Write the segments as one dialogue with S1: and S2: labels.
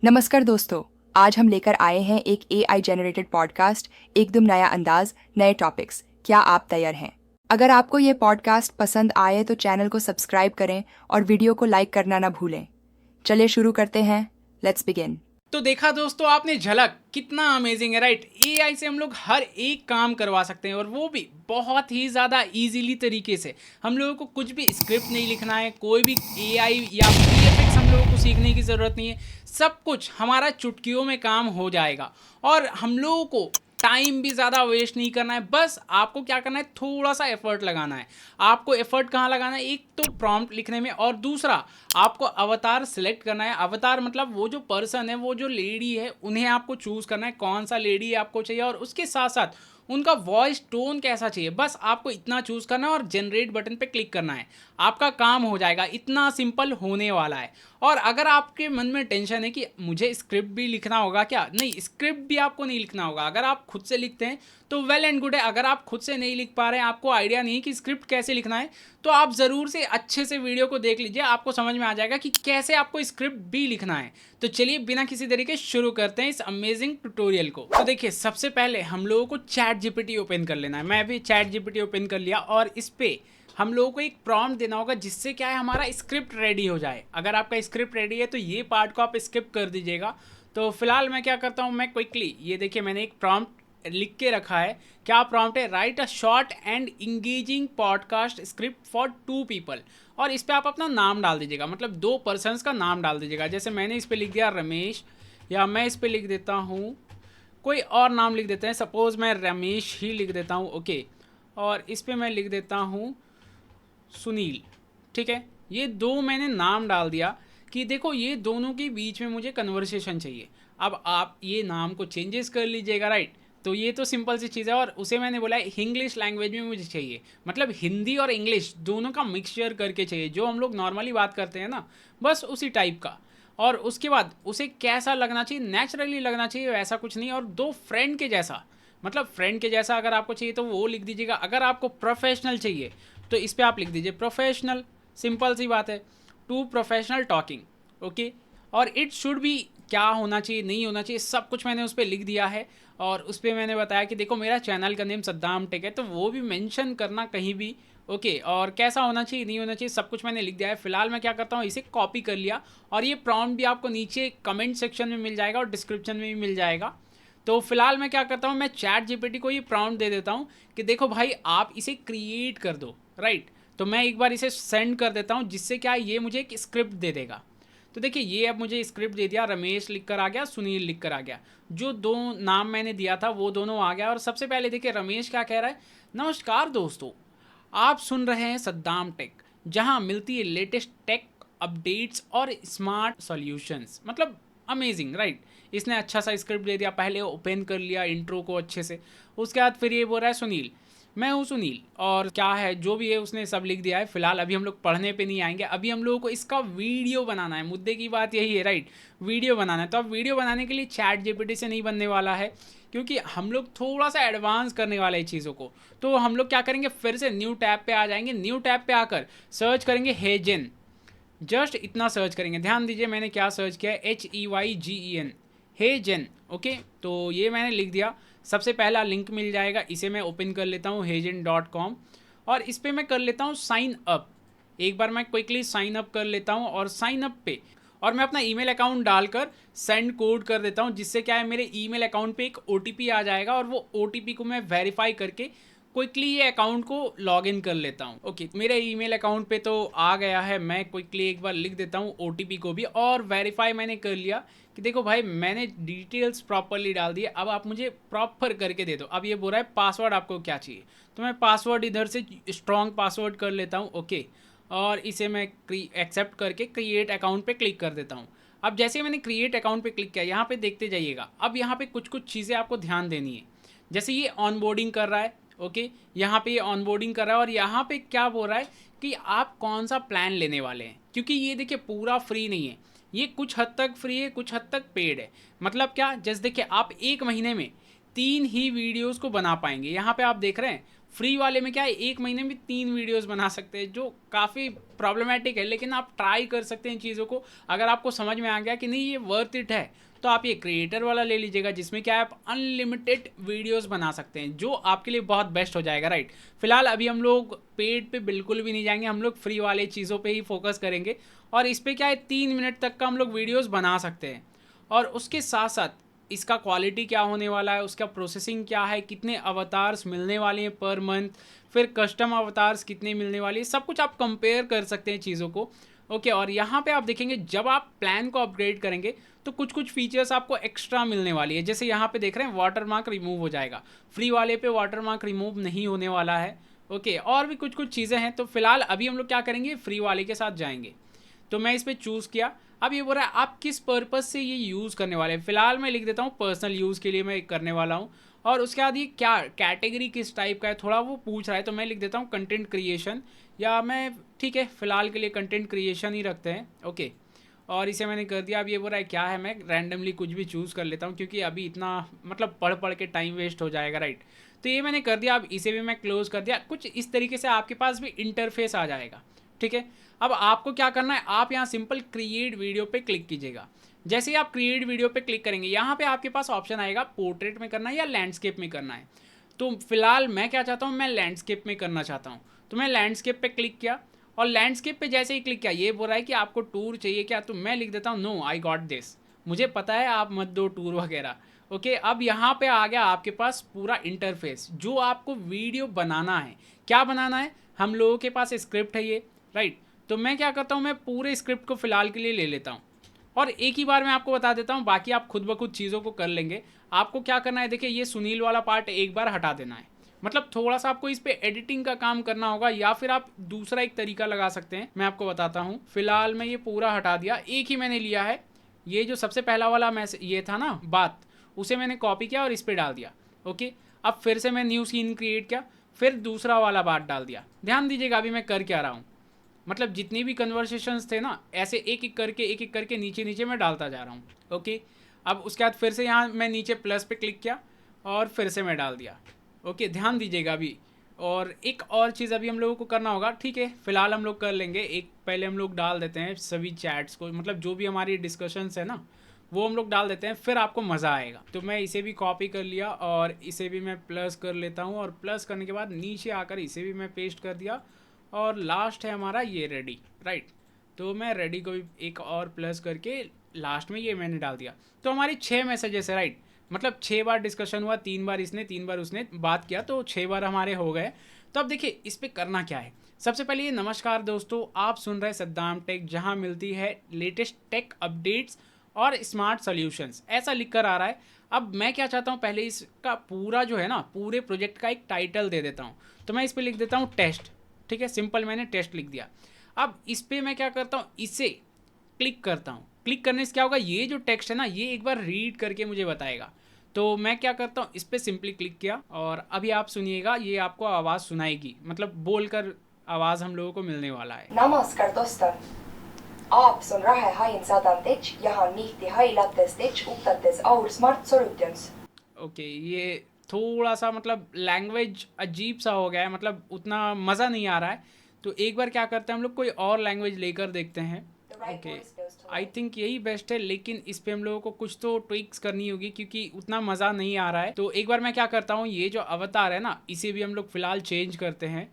S1: नमस्कार दोस्तों। आज हम लेकर आए हैं एक एआई जनरेटेड पॉडकास्ट, एकदम नया अंदाज, नए टॉपिक्स। क्या आप तैयार हैं? अगर आपको ये पॉडकास्ट पसंद आए तो चैनल को सब्सक्राइब करें और वीडियो को लाइक करना ना भूलें। चलिए शुरू करते हैं। Let's begin.
S2: तो देखा दोस्तों आपने झलक, कितना अमेजिंग है राइट। एआई से हम लोग हर एक काम करवा सकते हैं और वो भी बहुत ही ज़्यादा इजीली तरीके से। हम लोगों को कुछ भी स्क्रिप्ट नहीं लिखना है, कोई भी एआई या वीएफएक्स हम लोगों को सीखने की ज़रूरत नहीं है। सब कुछ हमारा चुटकियों में काम हो जाएगा और हम लोगों को टाइम भी ज़्यादा वेस्ट नहीं करना है। बस आपको क्या करना है, थोड़ा सा एफर्ट लगाना है। आपको एफर्ट कहाँ लगाना है? एक तो प्रॉम्प्ट लिखने में और दूसरा आपको अवतार सिलेक्ट करना है। अवतार मतलब वो जो पर्सन है, वो जो लेडी है, उन्हें आपको चूज़ करना है कौन सा लेडी आपको चाहिए और उसके साथ साथ उनका वॉइस टोन कैसा चाहिए। बस आपको इतना चूज़ करना है और जनरेट बटन पे क्लिक करना है। आपका काम हो जाएगा। इतना सिंपल होने वाला है। और अगर आपके मन में टेंशन है कि मुझे स्क्रिप्ट भी लिखना होगा क्या, नहीं, स्क्रिप्ट भी आपको नहीं लिखना होगा। अगर आप खुद से लिखते हैं तो वेल एंड गुड है। अगर आप खुद से नहीं लिख पा रहे हैं, आपको आइडिया नहीं है कि स्क्रिप्ट कैसे लिखना है, तो आप ज़रूर से अच्छे से वीडियो को देख लीजिए। आपको समझ में आ जाएगा कि कैसे आपको स्क्रिप्ट भी लिखना है। तो चलिए बिना किसी तरीके शुरू करते हैं इस अमेजिंग ट्यूटोरियल को। तो देखिए, सबसे पहले हम लोगों को चैट जीपीटी ओपन कर लेना है। मैं अभी चैट जीपीटी ओपन कर लिया और इस पर हम लोगों को एक प्रॉम्प्ट देना होगा जिससे क्या है, हमारा स्क्रिप्ट रेडी हो जाए। अगर आपका स्क्रिप्ट रेडी है तो ये पार्ट को आप स्किप कर दीजिएगा। तो फिलहाल मैं क्या करता हूँ, मैं क्विकली ये देखिए मैंने एक प्रॉम्प्ट लिख के रखा है। क्या प्रॉम्प्ट है? Right a short and engaging podcast script for 2 people. और इस पर आप अपना नाम डाल दीजिएगा, मतलब 2 पर्सनस का नाम डाल दीजिएगा। जैसे मैंने इस पर लिख दिया रमेश, या मैं इस पर लिख देता हूँ कोई और नाम लिख देते हैं। सपोज़ मैं रमेश ही लिख देता हूँ, ओके। और इस पर मैं लिख देता हूँ सुनील। ठीक है, ये 2 मैंने नाम डाल दिया कि देखो ये दोनों के बीच में मुझे कन्वर्सेशन चाहिए। अब आप ये नाम को चेंजेस कर लीजिएगा, राइट। तो ये तो सिंपल सी चीज़ है। और उसे मैंने बोला है इंग्लिश लैंग्वेज में मुझे चाहिए, मतलब हिंदी और इंग्लिश दोनों का मिक्सचर करके चाहिए, जो हम लोग नॉर्मली बात करते हैं ना, बस उसी टाइप का। और उसके बाद उसे कैसा लगना चाहिए? नेचुरली लगना चाहिए, वैसा कुछ नहीं। और 2 फ्रेंड के जैसा, मतलब फ्रेंड के जैसा अगर आपको चाहिए तो वो लिख दीजिएगा। अगर आपको प्रोफेशनल चाहिए तो इस पर आप लिख दीजिए प्रोफेशनल। सिंपल सी बात है, 2 प्रोफेशनल टॉकिंग, ओके। और इट शुड भी क्या होना चाहिए, नहीं होना चाहिए, सब कुछ मैंने उस पर लिख दिया है। और उस पर मैंने बताया कि देखो मेरा चैनल का नेम सद्दाम टेक है, तो वो भी मेंशन करना कहीं भी, ओके। और कैसा होना चाहिए, नहीं होना चाहिए, सब कुछ मैंने लिख दिया है। फिलहाल मैं क्या करता हूँ, इसे कॉपी कर लिया और ये प्रॉम्प्ट भी आपको नीचे कमेंट सेक्शन में मिल जाएगा और डिस्क्रिप्शन में भी मिल जाएगा। तो फिलहाल मैं क्या करता हूँ, मैं चैट जीपीटी को ये प्रॉम्प्ट दे देता हूँ कि देखो भाई आप इसे क्रिएट कर दो, राइट। तो मैं एक बार इसे सेंड कर देता हूँ, जिससे क्या ये मुझे एक स्क्रिप्ट दे देगा। तो देखिए ये अब मुझे स्क्रिप्ट दे दिया, रमेश लिख कर आ गया, सुनील लिख कर आ गया। जो 2 नाम मैंने दिया था वो दोनों आ गया। और सबसे पहले देखिए रमेश क्या कह रहा है, नमस्कार दोस्तों, आप सुन रहे हैं सद्दाम टेक, जहां मिलती है लेटेस्ट टेक अपडेट्स और स्मार्ट सॉल्यूशंस। मतलब अमेजिंग, राइट। इसने अच्छा सा स्क्रिप्ट दे दिया, पहले ओपन कर लिया इंट्रो को अच्छे से। उसके बाद फिर ये बोल रहा है सुनील, मैं हूँ सुनील, और क्या है जो भी है उसने सब लिख दिया है। फिलहाल अभी हम लोग पढ़ने पे नहीं आएंगे, अभी हम लोगों को इसका वीडियो बनाना है। मुद्दे की बात यही है, राइट, वीडियो बनाना है। तो अब वीडियो बनाने के लिए चैट जीपीटी से नहीं बनने वाला है, क्योंकि हम लोग थोड़ा सा एडवांस करने वाले हैं चीज़ों को। तो हम लोग क्या करेंगे, फिर से न्यू टैब पे आ जाएंगे। न्यू टैब पे आकर सर्च करेंगे हेजन, जस्ट इतना सर्च करेंगे। ध्यान दीजिए मैंने क्या सर्च किया है, HEYGEN, हेजन, ओके। तो ये मैंने लिख दिया। सबसे पहला लिंक मिल जाएगा, इसे मैं ओपन कर लेता हूँ hejen.com। और इस पर मैं कर लेता हूँ साइन अप। एक बार मैं क्विकली साइन अप कर लेता हूँ और साइन अप पे और मैं अपना ईमेल अकाउंट डालकर सेंड कोड कर देता हूँ, जिससे क्या है मेरे ईमेल अकाउंट पे एक OTP आ जाएगा और वो OTP को मैं वेरीफाई करके क्विकली ये अकाउंट को लॉग इन कर लेता हूँ। ओके, मेरे ईमेल अकाउंट पे तो आ गया है। मैं क्विकली एक बार लिख देता हूँ OTP को भी, और वेरीफाई मैंने कर लिया कि देखो भाई मैंने डिटेल्स प्रॉपरली डाल दिए। अब आप मुझे प्रॉपर करके दे दो। अब ये बोल रहा है पासवर्ड आपको क्या चाहिए, तो मैं पासवर्ड इधर से स्ट्रॉन्ग पासवर्ड कर लेता हूँ, ओके। और इसे मैं एक्सेप्ट करके क्रिएट अकाउंट पे क्लिक कर देता हूँ। अब जैसे मैंने क्रिएट अकाउंट पे क्लिक किया, यहाँ पे देखते जाइएगा। अब यहाँ पे कुछ कुछ चीज़ें आपको ध्यान देनी है। जैसे ये ऑनबोर्डिंग कर रहा है, ओके, यहाँ पे ये ऑनबोर्डिंग कर रहा है। और यहाँ पे क्या बोल रहा है कि आप कौन सा प्लान लेने वाले हैं, क्योंकि ये देखिए पूरा फ्री नहीं है, ये कुछ हद तक फ्री है, कुछ हद तक पेड है। मतलब क्या, जैसे देखिए आप 1 महीने में 3 ही वीडियोस को बना पाएंगे। यहाँ पे आप देख रहे हैं फ्री वाले में क्या है, 1 महीने में 3 वीडियोस बना सकते हैं, जो काफ़ी प्रॉब्लमेटिक है, लेकिन आप ट्राई कर सकते हैं चीज़ों को। अगर आपको समझ में आ गया कि नहीं ये वर्थ इट है, तो आप ये क्रिएटर वाला ले लीजिएगा, जिसमें क्या है आप अनलिमिटेड वीडियोस बना सकते हैं, जो आपके लिए बहुत बेस्ट हो जाएगा, राइट। फिलहाल अभी हम लोग पेड पे बिल्कुल भी नहीं जाएंगे, हम लोग फ्री वाले चीज़ों पे ही फोकस करेंगे। और इस पर क्या है 3 मिनट तक का हम लोग वीडियोस बना सकते हैं। और उसके साथ साथ इसका क्वालिटी क्या होने वाला है, उसका प्रोसेसिंग क्या है, कितने अवतार्स मिलने वाले हैं पर मंथ, फिर कस्टम अवतार्स कितने मिलने वाले हैं, सब कुछ आप कंपेयर कर सकते हैं चीज़ों को। ओके, और यहाँ पे आप देखेंगे जब आप प्लान को अपग्रेड करेंगे तो कुछ कुछ फीचर्स आपको एक्स्ट्रा मिलने वाली है। जैसे यहाँ पे देख रहे हैं वाटरमार्क रिमूव हो जाएगा, फ्री वाले पे वाटरमार्क रिमूव नहीं होने वाला है। ओके, और भी कुछ कुछ चीज़ें हैं। तो फिलहाल अभी हम लोग क्या करेंगे, फ्री वाले के साथ जाएंगे। तो मैं इस पर चूज़ किया। अब ये बोल रहा है आप किस पर्पज़ से ये यूज़ करने वाले हैं। फिलहाल मैं लिख देता हूँ पर्सनल यूज़ के लिए मैं करने वाला हूँ। और उसके बाद ये क्या कैटेगरी किस टाइप का है थोड़ा वो पूछ रहा है, तो मैं लिख देता हूँ कंटेंट क्रिएशन, या मैं ठीक है फ़िलहाल के लिए कंटेंट क्रिएशन ही रखते हैं। ओके, और इसे मैंने कर दिया। अब ये बोल रहा है क्या है, मैं रैंडमली कुछ भी चूज़ कर लेता हूँ, क्योंकि अभी इतना मतलब पढ़ पढ़ के टाइम वेस्ट हो जाएगा, राइट। तो ये मैंने कर दिया। अब इसे भी मैं क्लोज़ कर दिया। कुछ इस तरीके से आपके पास भी इंटरफेस आ जाएगा, ठीक है। अब आपको क्या करना है, आप यहाँ सिंपल क्रिएट वीडियो पे क्लिक कीजिएगा। जैसे ही आप क्रिएट वीडियो पे क्लिक करेंगे, यहाँ पे आपके पास ऑप्शन आएगा पोर्ट्रेट में करना है या लैंडस्केप में करना है। तो फिलहाल मैं क्या चाहता हूँ, मैं लैंडस्केप में करना चाहता हूँ। तो मैं लैंडस्केप पे क्लिक किया, और लैंडस्केप पे जैसे ही क्लिक किया ये बोल रहा है कि आपको टूर चाहिए क्या। तो मैं लिख देता हूँ नो आई गॉट दिस, मुझे पता है आप मत दो टूर वगैरह। ओके, अब यहाँ पे आ गया आपके पास पूरा इंटरफेस, जो आपको वीडियो बनाना है। क्या बनाना है, हम लोगों के पास स्क्रिप्ट है ये, राइट। तो मैं क्या करता हूँ, मैं पूरे स्क्रिप्ट को फिलहाल के लिए ले लेता हूँ, और एक ही बार मैं आपको बता देता हूँ, बाकी आप खुद ब खुद चीज़ों को कर लेंगे। आपको क्या करना है, देखिए ये सुनील वाला पार्ट एक बार हटा देना है, मतलब थोड़ा सा आपको इस पे एडिटिंग का काम करना होगा, या फिर आप दूसरा एक तरीका लगा सकते हैं, मैं आपको बताता हूँ। फिलहाल मैं ये पूरा हटा दिया, एक ही मैंने लिया है। ये जो सबसे पहला वाला मैसेज ये था ना बात, उसे मैंने कॉपी किया और इस पर डाल दिया। ओके, अब फिर से मैं न्यू सीन क्रिएट किया, फिर दूसरा वाला बात डाल दिया। ध्यान दीजिएगा अभी मैं कर क्या रहा हूँ, मतलब जितनी भी कन्वर्सेशंस थे ना, ऐसे एक एक करके नीचे नीचे मैं डालता जा रहा हूँ। ओके, अब उसके बाद फिर से यहाँ मैं नीचे प्लस पे क्लिक किया और फिर से मैं डाल दिया। ओके, ध्यान दीजिएगा अभी। और एक और चीज़ अभी हम लोगों को करना होगा, ठीक है, फिलहाल हम लोग कर लेंगे। एक पहले हम लोग डाल देते हैं सभी चैट्स को, मतलब जो भी हमारी डिस्कशंस है ना वो हम लोग डाल देते हैं, फिर आपको मज़ा आएगा। तो मैं इसे भी कॉपी कर लिया और इसे भी मैं प्लस कर लेता हूँ, और प्लस करने के बाद नीचे आकर इसे भी मैं पेस्ट कर दिया, और लास्ट है हमारा ये रेडी, राइट। तो मैं रेडी को भी एक और प्लस करके लास्ट में ये मैंने डाल दिया। तो हमारी 6 मैसेजेस है, राइट, मतलब 6 बार डिस्कशन हुआ, 3 बार इसने 3 बार उसने बात किया, तो 6 बार हमारे हो गए। तो अब देखिए इस पर करना क्या है। सबसे पहले ये नमस्कार दोस्तों, आप सुन रहे सद्दाम टेक, जहाँ मिलती है लेटेस्ट टेक अपडेट्स और स्मार्ट सॉल्यूशंस, ऐसा लिख कर आ रहा है। अब मैं क्या चाहता हूँ, पहले इसका पूरा जो है ना पूरे प्रोजेक्ट का एक टाइटल दे देता हूँ। तो मैं इस पर लिख देता हूँ टेस्ट, ठीक है, सिंपल मैंने टेस्ट लिख दिया। अब इस पर मैं क्या करता हूँ, इसे क्लिक करता हूँ। क्लिक करने से क्या होगा, ये जो टेक्स्ट है ना ये एक बार रीड करके मुझे बताएगा। तो मैं क्या करता हूँ, इस पर सिंपली क्लिक किया, और अभी आप सुनिएगा, ये आपको आवाज़ सुनाएगी, मतलब बोलकर आवाज़ हम लोगों को मिलने वाला है।
S1: नमस्कार दोस्तों, आप सुन रहे हैं हाइन सादांतेच, यहाँ नीति हाई लातेस्तेच उपतातेस और स्मार्ट सॉल्यूशंस। ओके, ये थोड़ा सा मतलब लैंग्वेज अजीब सा हो गया है, मतलब उतना मज़ा नहीं आ रहा है। तो एक बार क्या करते हैं हम लोग, कोई और लैंग्वेज लेकर देखते हैं। ओके, आई थिंक यही बेस्ट है, लेकिन इस पे हम लोगों को कुछ तो ट्विक्स करनी होगी, क्योंकि उतना मज़ा नहीं आ रहा है। तो एक बार मैं क्या करता हूँ, ये जो अवतार है ना इसे भी हम लोग फ़िलहाल चेंज करते हैं।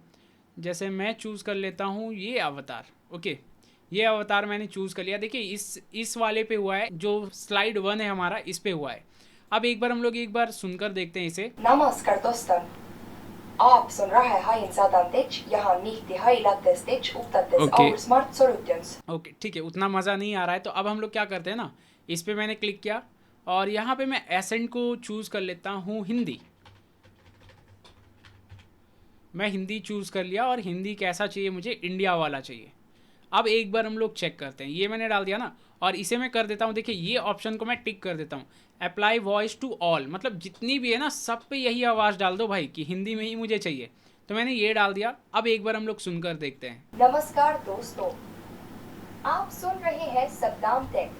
S1: जैसे मैं चूज़ कर लेता हूँ ये अवतार। ओके, ये अवतार मैंने चूज़ कर लिया। देखिए इस वाले पे हुआ है, जो स्लाइड 1 है हमारा, इस पे हुआ है। अब एक बार हम लोग एक बार सुनकर देखते हैं इसे। नमस्कार दोस्तों, आप सुन रहे हैं हाइन सादांतेच, यहाँ नीति हाई लातेस्तेच उपतातेस और स्मार्ट सॉल्यूशंस। ओके, ठीक है, उतना मज़ा नहीं आ रहा है। तो अब हम लोग क्या करते हैं ना, इस पे मैंने क्लिक किया, और यहाँ पे मैं एसेंट को चूज़ कर लेता हूँ हिंदी। मैं हिंदी चूज़ कर लिया, और हिंदी कैसा चाहिए मुझे, इंडिया वाला चाहिए। अब एक बार हम लोग चेक करते हैं, ये मैंने डाल दिया ना, और इसे मैं कर देता हूँ, देखिए ये ऑप्शन को मैं टिक कर देता हूँ, अप्लाई वॉइस टू ऑल, मतलब जितनी भी है ना सब पे यही आवाज़ डाल दो भाई, कि हिंदी में ही मुझे चाहिए। तो मैंने ये डाल दिया। अब एक बार हम लोग सुनकर देखते हैं। नमस्कार दोस्तों, आप सुन रहे हैं सद्दाम टेक,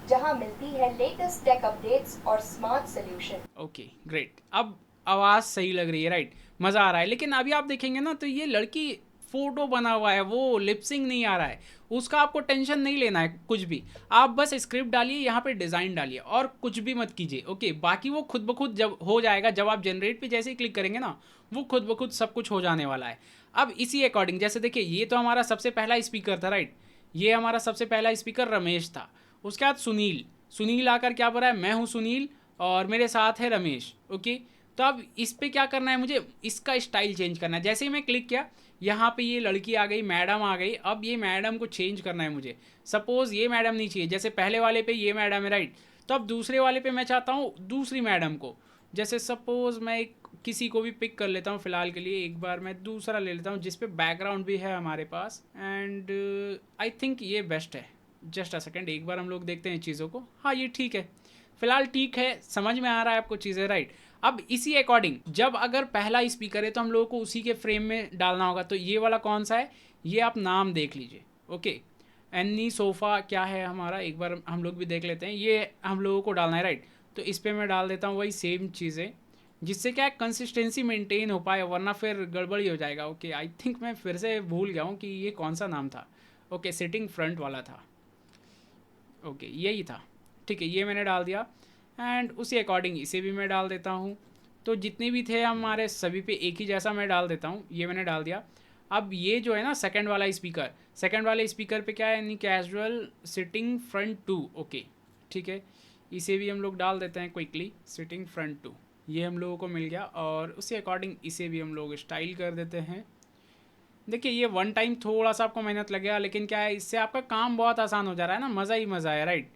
S1: जहां मिलती है लेटेस्ट टेक अपडेट्स और स्मार्ट सॉल्यूशन। ओके, ग्रेट, अब आवाज़ सही लग रही है, राइट।
S2: मज़ा आ रहा है। लेकिन अभी आप देखेंगे ना तो ये लड़की फ़ोटो बना हुआ है, वो लिपसिंग नहीं आ रहा है, उसका आपको टेंशन नहीं लेना है कुछ भी। आप बस स्क्रिप्ट डालिए, यहाँ पे डिज़ाइन डालिए और कुछ भी मत कीजिए, ओके। बाकी वो खुद ब खुद जब हो जाएगा, जब आप जनरेट पे जैसे ही क्लिक करेंगे ना, वो खुद ब खुद सब कुछ हो जाने वाला है। अब इसी अकॉर्डिंग जैसे देखिए, ये तो हमारा सबसे पहला स्पीकर था, राइट। ये हमारा सबसे पहला स्पीकर रमेश था। उसके बाद सुनील, सुनील आकर क्या बोला है, मैं हूँ सुनील और मेरे साथ है रमेश, ओके। तो अब इस पे क्या करना है, मुझे इसका स्टाइल चेंज करना है। जैसे ही मैं क्लिक किया, यहाँ पे ये लड़की आ गई, मैडम आ गई। अब ये मैडम को चेंज करना है मुझे। सपोज़ ये मैडम नहीं चाहिए, जैसे पहले वाले पे ये मैडम है, राइट। तो अब दूसरे वाले पे मैं चाहता हूँ दूसरी मैडम को। जैसे सपोज़ मैं किसी को भी पिक कर लेता हूँ फ़िलहाल के लिए। एक बार मैं दूसरा ले लेता हूँ जिस पे बैकग्राउंड भी है हमारे पास, एंड आई थिंक ये बेस्ट है। जस्ट अ सेकेंड, एक बार हम लोग देखते हैं चीज़ों को। हाँ, ये ठीक है, फ़िलहाल ठीक है, समझ में आ रहा है आपको चीज़ें, राइट। अब इसी अकॉर्डिंग जब अगर पहला स्पीकर है तो हम लोगों को उसी के फ्रेम में डालना होगा। तो ये वाला कौन सा है, ये आप नाम देख लीजिए, ओके। एनी सोफ़ा क्या है हमारा, एक बार हम लोग भी देख लेते हैं। ये हम लोगों को डालना है, राइट। तो इस पर मैं डाल देता हूँ वही सेम चीज़ें, जिससे क्या कंसिस्टेंसी मेंटेन हो पाए, वरना फिर गड़बड़ ही हो जाएगा, ओके। आई थिंक मैं फिर से भूल गया हूँ कि ये कौन सा नाम था, ओके। सिटिंग फ्रंट वाला था, ओके, यही था, ठीक है। ये मैंने डाल दिया एंड उसी अकॉर्डिंग इसे भी मैं डाल देता हूँ। तो जितने भी थे हमारे सभी पे एक ही जैसा मैं डाल देता हूँ, ये मैंने डाल दिया। अब ये जो है ना सेकंड वाला स्पीकर, सेकंड वाले स्पीकर पे क्या है, यानी casual sitting front two, okay, ठीक है। इसे भी हम लोग डाल देते हैं क्विकली, सिटिंग फ्रंट टू, ये हम लोगों को मिल गया। और उसी अकॉर्डिंग इसे भी हम लोग स्टाइल कर देते हैं। देखिए, ये वन टाइम थोड़ा सा आपको मेहनत लगेगा, लेकिन क्या है, इससे आपका काम बहुत आसान हो जा रहा है ना, मज़ा ही मज़ा है, राइट।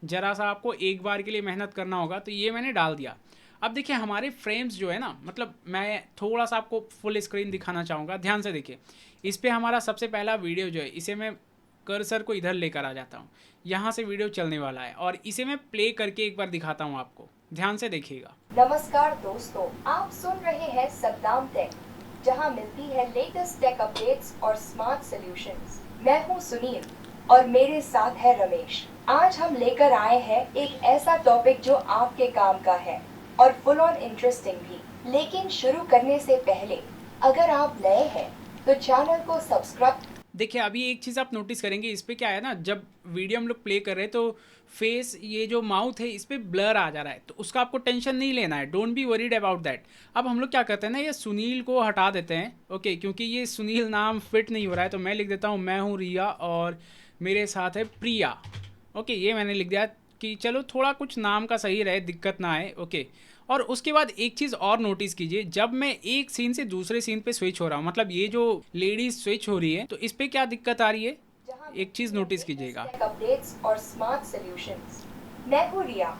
S2: ज़रा सा आपको एक बार के लिए मेहनत करना होगा। तो ये मैंने डाल दिया। अब देखिए हमारे फ्रेम्स जो है ना, मतलब मैं थोड़ा सा आपको फुल स्क्रीन दिखाना चाहूँगा, ध्यान से देखिए। इस पे हमारा सबसे पहला वीडियो जो है, इसे मैं कर्सर को इधर लेकर आ जाता हूँ, यहाँ से वीडियो चलने वाला है और इसे मैं प्ले करके एक बार दिखाता हूँ आपको, ध्यान से देखिएगा।
S1: नमस्कार दोस्तों, आप सुन रहे हैं सद्दाम टेक, जहां मिलती है लेटेस्ट टेक अपडेट्स और स्मार्ट सॉल्यूशंस। मैं हूं सुनील और मेरे साथ है रमेश। आज हम लेकर आए हैं एक ऐसा टॉपिक जो आपके काम का है और फुल ऑन इंटरेस्टिंग भी। लेकिन शुरू करने से पहले अगर आप नए हैं तो चैनल को सब्सक्राइब।
S2: देखिए, अभी एक चीज़ आप नोटिस करेंगे, इस पे क्या है ना, जब वीडियो हम लोग प्ले कर रहे हैं तो फेस, ये जो माउथ है इस पे ब्लर आ जा रहा है, तो उसका आपको टेंशन नहीं लेना है, don't be worried about that. अब हम लोग क्या करते हैं ना, ये सुनील को हटा देते हैं, ओके, क्योंकि ये सुनील नाम फिट नहीं हो रहा है। तो मैं लिख देता हूँ मैं हूँ रिया और मेरे साथ है प्रिया, ओके। ये मैंने लिख दिया कि चलो थोड़ा कुछ नाम का सही रहे, दिक्कत ना आए, ओके। और उसके बाद एक चीज़ और नोटिस कीजिए, जब मैं एक सीन से दूसरे सीन पे स्विच हो रहा हूँ, मतलब ये जो लेडीज स्विच हो रही है, तो इस पे क्या दिक्कत आ रही है, एक चीज़ नोटिस कीजिएगा।
S1: अपडेट्स और स्मार्ट सॉल्यूशंस। मैं हूं रिया।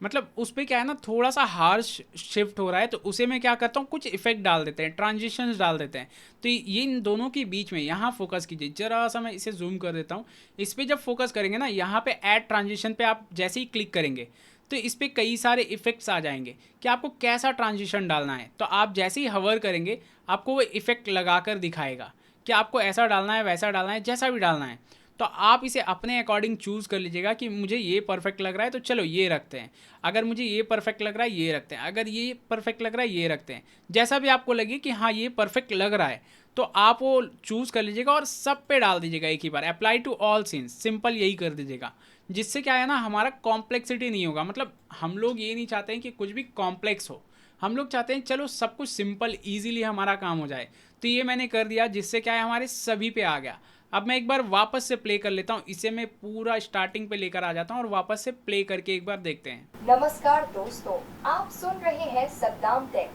S2: मतलब उस पे क्या है ना, थोड़ा सा हार्श शिफ्ट हो रहा है, तो उसे मैं क्या करता हूँ, कुछ इफेक्ट डाल देते हैं, ट्रांजिशंस डाल देते हैं। तो ये इन दोनों के बीच में यहाँ फोकस कीजिए, जरा सा मैं इसे जूम कर देता हूँ। इस पर जब फोकस करेंगे ना, यहाँ पे ऐड ट्रांजिशन पे आप जैसे ही क्लिक करेंगे तो इस पर कई सारे इफेक्ट्स आ जाएंगे कि आपको कैसा ट्रांजिशन डालना है। तो आप जैसे ही हवर करेंगे आपको वो इफेक्ट लगा कर दिखाएगा कि आपको ऐसा डालना है, वैसा डालना है, जैसा भी डालना है। तो आप इसे अपने अकॉर्डिंग चूज़ कर लीजिएगा कि मुझे ये परफेक्ट लग रहा है तो चलो ये रखते हैं, अगर मुझे ये परफेक्ट लग रहा है ये रखते हैं, अगर ये परफेक्ट लग रहा है ये रखते हैं। जैसा भी आपको लगे कि हाँ ये परफेक्ट लग रहा है तो आप वो चूज़ कर लीजिएगा और सब पे डाल दीजिएगा एक ही बार, apply to all scenes, simple यही कर दीजिएगा। जिससे क्या है ना, हमारा कॉम्प्लेक्सिटी नहीं होगा। मतलब हम लोग ये नहीं चाहते हैं कि कुछ भी कॉम्प्लेक्स हो, हम लोग चाहते हैं चलो सब कुछ सिंपल ईजिली हमारा काम हो जाए। तो ये मैंने कर दिया, जिससे क्या है हमारे सभी पे आ गया। अब मैं एक बार वापस से प्ले कर लेता हूँ, इसे मैं पूरा स्टार्टिंग पे लेकर आ जाता हूँ और वापस से प्ले करके एक बार देखते हैं।
S1: नमस्कार दोस्तों, आप सुन रहे हैं सद्दाम टेक,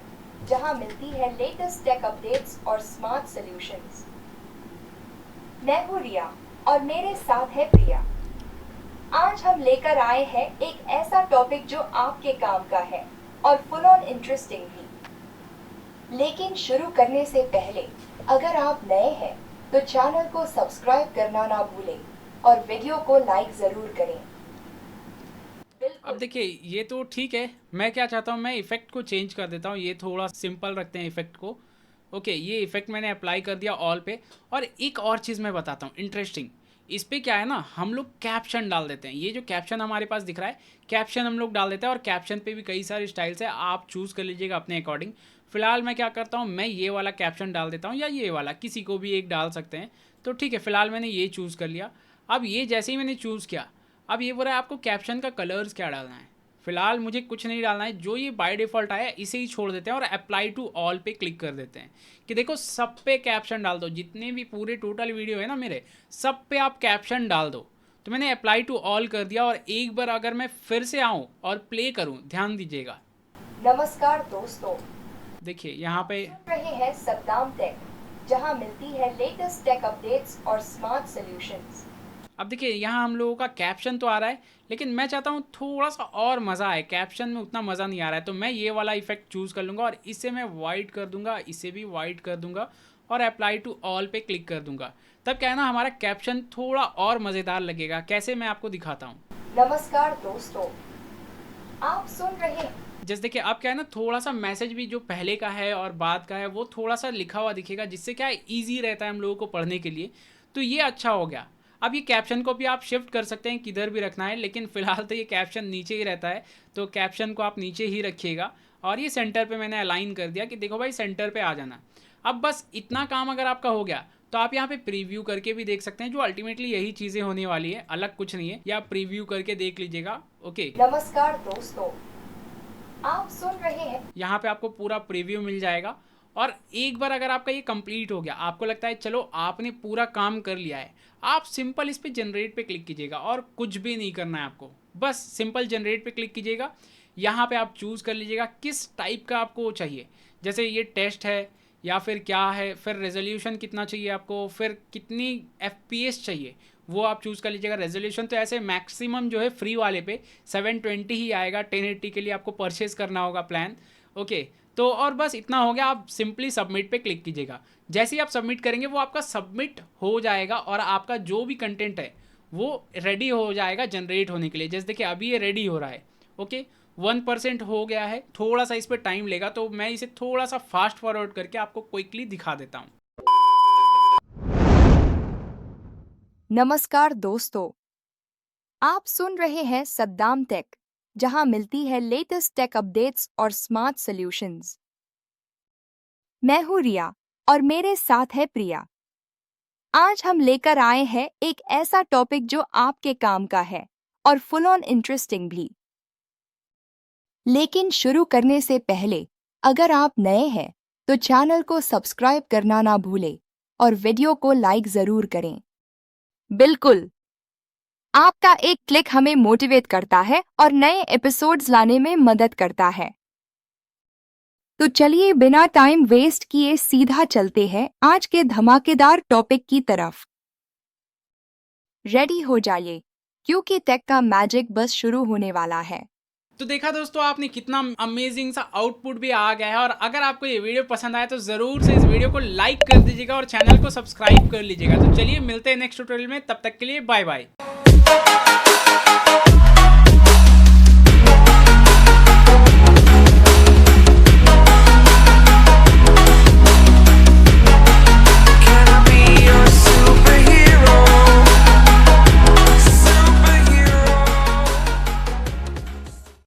S1: जहां मिलती है लेटेस्ट टेक अपडेट्स और स्मार्ट सॉल्यूशंस। मैं हूं रिया और मेरे साथ है प्रिया। आज हम लेकर आए हैं एक ऐसा टॉपिक जो आपके काम का है और फुल ऑन इंटरेस्टिंग भी। लेकिन शुरू करने से पहले अगर आप नए हैं तो चैनल को सब्सक्राइब करना ना भूलें और वीडियो को लाइक जरूर करें।
S2: अब देखिए, ये तो ठीक है, मैं क्या चाहता हूँ, मैं इफेक्ट को चेंज कर देता हूँ, ये थोड़ा सिंपल रखते हैं इफेक्ट को, ओके। ये इफेक्ट मैंने अप्लाई कर दिया ऑल पे। और एक और चीज़ मैं बताता हूँ इंटरेस्टिंग, इस पे क्या है ना, हम लोग कैप्शन डाल देते हैं। ये जो कैप्शन हमारे पास दिख रहा है, कैप्शन हम लोग डाल देते हैं और कैप्शन पे भी कई सारे स्टाइल्स है, आप चूज़ कर लीजिएगा अपने अकॉर्डिंग। फिलहाल मैं क्या करता हूँ, मैं ये वाला कैप्शन डाल देता हूँ या ये वाला, किसी को भी एक डाल सकते हैं। तो ठीक है, फिलहाल मैंने ये चूज़ कर लिया। अब ये जैसे ही मैंने चूज़ किया, अब ये बोल रहा है आपको कैप्शन का कलर्स क्या डालना है। फिलहाल मुझे कुछ नहीं डालना है, जो ये बाय डिफ़ॉल्ट आया इसे ही छोड़ देते हैं और अप्लाई टू ऑल पे क्लिक कर देते हैं कि देखो सब पे कैप्शन डाल दो। जितने भी पूरे टोटल वीडियो है ना मेरे, सब पे आप कैप्शन डाल दो। तो मैंने अप्लाई टू ऑल कर दिया और एक बार अगर मैं फिर से आऊँ और प्ले करूँ, ध्यान दीजिएगा।
S1: नमस्कार दोस्तों,
S2: देखिए यहाँ पे
S1: रहे हैं सद्दाम टेक, जहां मिलती है लेटेस्ट टेक अपडेट्स और स्मार्ट सॉल्यूशंस।
S2: अब देखिए यहाँ हम लोगों का कैप्शन तो आ रहा है, लेकिन मैं चाहता हूँ थोड़ा सा और मज़ा आए। कैप्शन में उतना मज़ा नहीं आ रहा है, तो मैं ये वाला इफेक्ट चूज़ कर लूँगा और इसे मैं वाइट कर दूँगा, इसे भी वाइट कर दूँगा और अप्लाई टू ऑल पे क्लिक कर दूँगा। तब क्या है ना, हमारा कैप्शन थोड़ा और मज़ेदार लगेगा। कैसे, मैं आपको दिखाता हूँ।
S1: नमस्कार दोस्तों, आप सुन रहे हैं।
S2: जैसे देखिए अब क्या है ना, थोड़ा सा मैसेज भी जो पहले का है और बाद का है वो थोड़ा सा लिखा हुआ दिखेगा, जिससे क्या है ईजी रहता है हम लोगों को पढ़ने के लिए। तो ये अच्छा हो गया। अब ये कैप्शन को भी आप शिफ्ट कर सकते हैं किधर भी रखना है, लेकिन फ़िलहाल तो ये कैप्शन नीचे ही रहता है, तो कैप्शन को आप नीचे ही रखिएगा। और ये सेंटर पे मैंने अलाइन कर दिया कि देखो भाई सेंटर पे आ जाना। अब बस इतना काम अगर आपका हो गया, तो आप यहाँ पे प्रीव्यू करके भी देख सकते हैं, जो अल्टीमेटली यही चीज़ें होने वाली है, अलग कुछ नहीं है। या आप प्रीव्यू करके देख लीजिएगा। ओके,
S1: नमस्कार दोस्तों, आप सुन रहे हैं।
S2: यहाँ पे आपको पूरा प्रीव्यू मिल जाएगा। और एक बार अगर आपका ये कंप्लीट हो गया, आपको लगता है चलो आपने पूरा काम कर लिया है, आप सिंपल इस पे जनरेट पे क्लिक कीजिएगा और कुछ भी नहीं करना है आपको। बस सिंपल जनरेट पे क्लिक कीजिएगा। यहाँ पे आप चूज़ कर लीजिएगा किस टाइप का आपको चाहिए, जैसे ये टेस्ट है या फिर क्या है, फिर रेजोल्यूशन कितना चाहिए आपको, फिर कितनी FPS चाहिए, वो आप चूज़ कर लीजिएगा। रेजोल्यूशन तो ऐसे मैक्सिमम जो है फ्री वाले पे 720 ही आएगा। 1080 के लिए आपको परचेज़ करना होगा प्लान। ओके, तो और बस इतना हो गया। आप सिंपली सबमिट पे क्लिक कीजिएगा। जैसे ही आप सबमिट करेंगे वो आपका सबमिट हो जाएगा और आपका जो भी कंटेंट है वो रेडी हो जाएगा जनरेट होने के लिए। जैसे देखिए अभी ये रेडी हो रहा है। ओके, 1% हो गया है, थोड़ा सा इस पर टाइम लेगा, तो मैं इसे थोड़ा सा फास्ट फॉरवर्ड करके आपको क्विकली दिखा देता हूँ।
S1: नमस्कार दोस्तों, आप सुन रहे हैं सद्दाम टेक, जहां मिलती है लेटेस्ट टेक अपडेट्स और स्मार्ट सॉल्यूशंस। मैं हूं रिया और मेरे साथ है प्रिया। आज हम लेकर आए हैं एक ऐसा टॉपिक जो आपके काम का है और फुल ऑन इंटरेस्टिंग भी। लेकिन शुरू करने से पहले अगर आप नए हैं तो चैनल को सब्सक्राइब करना ना भूलें और वीडियो को लाइक जरूर करें। बिल्कुल, आपका एक क्लिक हमें मोटिवेट करता है और नए एपिसोड्स लाने में मदद करता है। तो चलिए बिना टाइम वेस्ट किए सीधा चलते हैं आज के धमाकेदार टॉपिक की तरफ। रेडी हो जाइए क्योंकि टेक का मैजिक बस शुरू होने वाला है।
S2: तो देखा दोस्तों आपने कितना अमेजिंग सा आउटपुट भी आ गया है। और अगर आपको ये वीडियो पसंद आया तो ज़रूर से इस वीडियो को लाइक कर दीजिएगा और चैनल को सब्सक्राइब कर लीजिएगा। तो चलिए मिलते हैं नेक्स्ट ट्यूटोरियल में, तब तक के लिए बाय बाय।